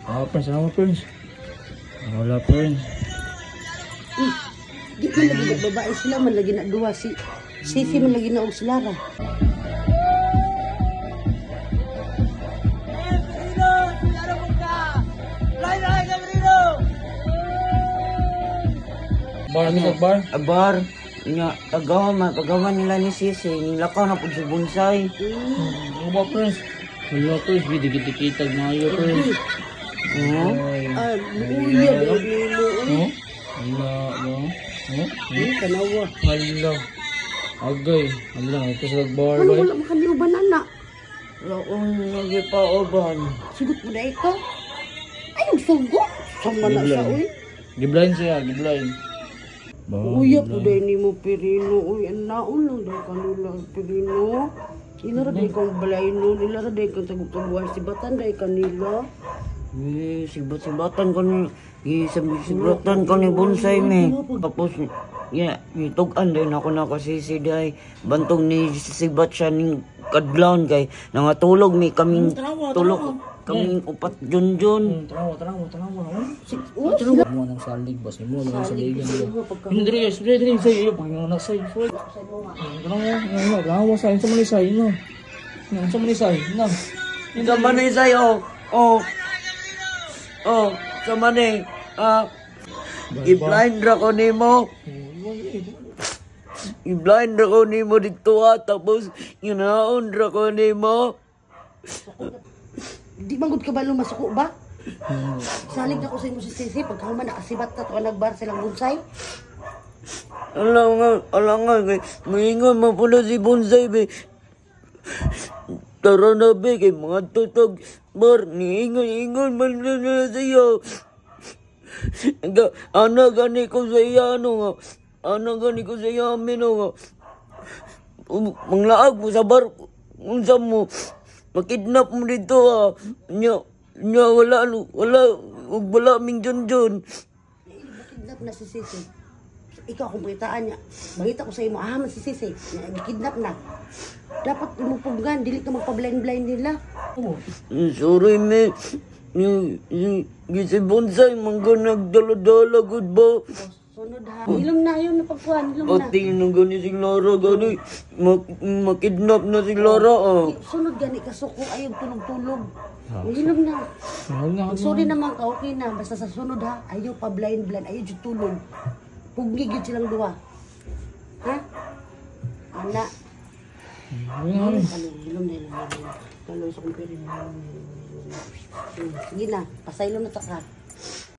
Prince, salamat, Prince. Wala, Prince. Di man lagi na babae sila, man lagi na duwa. Si Sisi man lagi na og sila ra. Bar, ano sa bar? Bar. Nga, pagawan nila ni Sisi. Nilakaw na po sa bonsai. Ano ba, Prince? Wala, Prince. Dikit-dikitag na iyo, Prince. Luya ba yun? Wala, ba? Kanawa. Hala. Agay. Hala, ito sa bar, Ano ba? wala makaniw banana? Laon, nagipaoban. Sugot mo na ikaw? Ay, ang sugot. Sama na siya, uy. Giblind siya, giblind. Uya po dahil ni mo pirino. Uy, ang naon lang dahil kanila pirino. Inara dahil kang balayno. Ilara dahil kang tagutubuhan. Sibatan dahil kanila. Sibat-sibatan ko ni... Sibatan ko ni bonsai, me. Tapos, itugan din ako na kasisi dahil bantong ni sibat siya ng kadlawn kay nangatulog mi kaming tulog kaming upat junjun. Tanawa. Sila. Mo nang salig ba sa mo nang saligan mo. Hindi diri sa iyo pag mo nasay. Tanawa sa inyo mo lisay no. Sa mo lisay na. Sa manay sa'yo. Sa manay. I-blind ra ko nimo. I-blind ra ko nimo dito tapos ginaon ra ko nimo. Di manggod ka ba lumasuko ba? Salig na ko sa inyo si Sisi. Pagkahuman nakasibat ka to nagbar silang bonsai. Alam nga, maingon mo po na si bonsai, be. Tara na, be, kay mga tutog. Bar, niingon man na sa'yo. Ana gani ko sa iya, gani ko sa iya, amin, manglaag mo sa bar, unsa mo, makidnap mo dito, nya, wala ming junjun. Kidnap na si Sisi. Ikaw kung pakitaan niya. Bagita ko sa iyo, man si Sisi. Kidnap na. Dapat umupugan, dili ka magpa-blind-blind nila. Sorry, me. Si bonsai, mangga nagdala-dala, good ba? Sunod ha. Ilom na yun, napagpuan. Ilom na. Pati nung gani si Lara, gani. Makidnap na si Lara, Sunod gani, kasuko, ayaw tulog-tulog. Ilom na. Sorry naman ka, okay na. Basta sa sunod ha, ayaw pa blind-blind, ayaw dyan tulog. Pugnig yun silang duwa. Ha? Ana. Ilom na. Kalo sa kumpirin. Sige na, pasaylom na taka.